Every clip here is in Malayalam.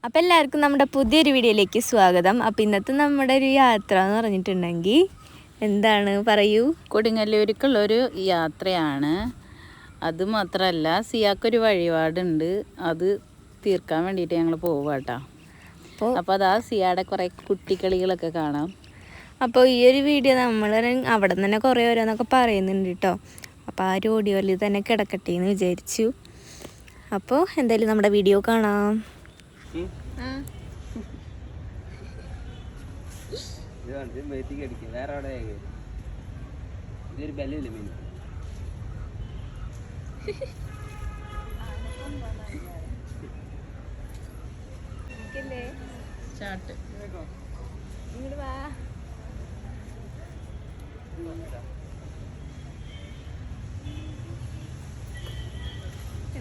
അപ്പോൾ എല്ലാവർക്കും നമ്മുടെ പുതിയൊരു വീഡിയോയിലേക്ക് സ്വാഗതം. അപ്പോൾ ഇന്നത്തെ നമ്മുടെ ഒരു യാത്ര എന്ന് പറഞ്ഞിട്ടുണ്ടെങ്കിൽ എന്താണ് പറയൂ? കൊടുങ്ങല്ലൂർക്കുള്ളൊരു യാത്രയാണ്. അതുമാത്രമല്ല സിയാക്കൊരു വഴിപാടുണ്ട്, അത് തീർക്കാൻ വേണ്ടിയിട്ട് ഞങ്ങൾ പോവാട്ടോ. അപ്പോൾ അതാ സിയാടെ കുറേ കുട്ടിക്കളികളൊക്കെ കാണാം. അപ്പോൾ ഈ ഒരു വീഡിയോ നമ്മൾ അവിടെ നിന്ന് തന്നെ കുറേ ഓരോന്നൊക്കെ പറയുന്നുണ്ട് കേട്ടോ. അപ്പോൾ ആ ഒരു ഓഡിയോയിൽ തന്നെ കിടക്കട്ടെ എന്ന് വിചാരിച്ചു. അപ്പോൾ എന്തായാലും നമ്മുടെ വീഡിയോ കാണാം.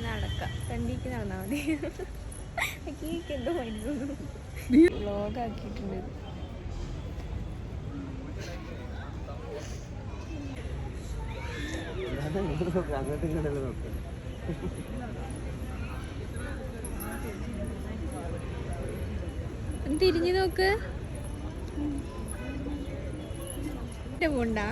നടക്കാം, കണ്ടിക്ക് നടന്നാൽ മതി. എന്തോ മരുന്നു വ്ലോഗാക്കിയിട്ടുണ്ട്. തിരിഞ്ഞു നോക്ക്. പോണ്ടാ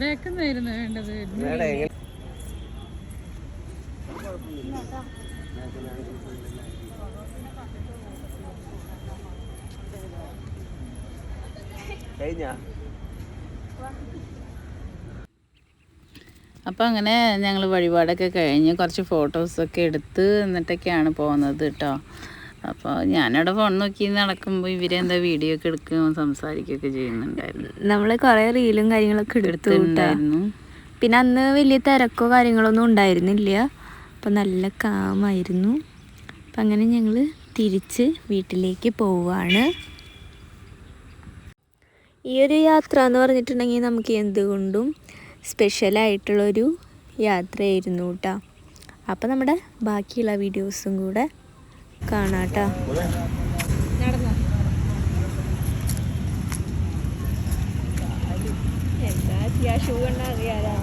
ബേക്കുന്നായിരുന്നു വേണ്ടത്. അപ്പോൾ അങ്ങനെ ഞങ്ങൾ വഴിപാടൊക്കെ കഴിഞ്ഞ് കുറച്ച് ഫോട്ടോസൊക്കെ എടുത്ത് എന്നിട്ടൊക്കെയാണ് പോകുന്നത് കേട്ടോ. അപ്പോൾ ഞാനവിടെ ഫോൺ നോക്കി നടക്കുമ്പോൾ ഇവരെന്താ വീഡിയോ ഒക്കെ എടുക്കുകയും സംസാരിക്കുകയൊക്കെ ചെയ്യുന്നുണ്ടായിരുന്നു. നമ്മൾ കുറേ റീലും കാര്യങ്ങളൊക്കെ എടുത്തിട്ടുണ്ടായിരുന്നു. പിന്നെ അന്ന് വലിയ തിരക്കോ കാര്യങ്ങളൊന്നും ഉണ്ടായിരുന്നില്ല. അപ്പോൾ നല്ല കാമായിരുന്നു. അപ്പം അങ്ങനെ ഞങ്ങൾ തിരിച്ച് വീട്ടിലേക്ക് പോവുകയാണ്. ഈ ഒരു യാത്ര എന്ന് പറഞ്ഞിട്ടുണ്ടെങ്കിൽ നമുക്ക് എന്തുകൊണ്ടും സ്പെഷ്യലായിട്ടുള്ളൊരു യാത്രയായിരുന്നു കേട്ടോ. അപ്പോൾ നമ്മുടെ ബാക്കിയുള്ള വീഡിയോസും കൂടെ കാണാം കേട്ടോ. എന്താ ഷൂ കണ്ടാ അറിയാലോ.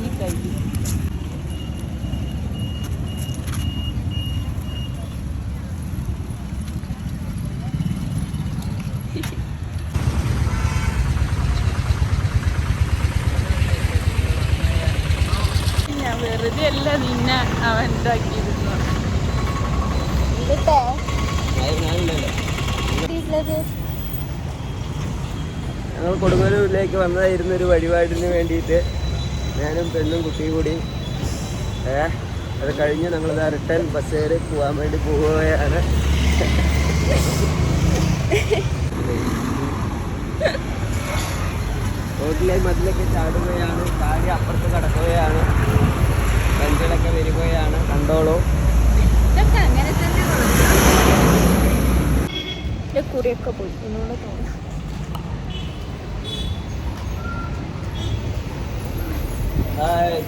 ഈ കൈ വെറുതെ അല്ല നിന്നെ അവൻ ഇതാക്കിയിരുന്നു. ഞങ്ങൾ കൊടുങ്ങല്ലൂരിലേക്ക് വന്നതായിരുന്നു ഒരു വഴിപാടിന് വേണ്ടിയിട്ട്. ഞാനും പെണ്ണും കുട്ടിയും കൂടി. അത് കഴിഞ്ഞ് ഞങ്ങൾ റിട്ടേൺ ബസ് കയറി പോകാൻ വേണ്ടി പോവുകയാണ്. റോഡിലെ മതിലൊക്കെ ചാടുകയാണ്, ചാടി അപ്പുറത്ത് കടക്കുകയാണ്, വണ്ടികളൊക്കെ വരികയാണ്. കണ്ടോളൂ. കുറിയൊക്കെ പോയി എന്നോട് തോന്നുന്നു. ഹായ്.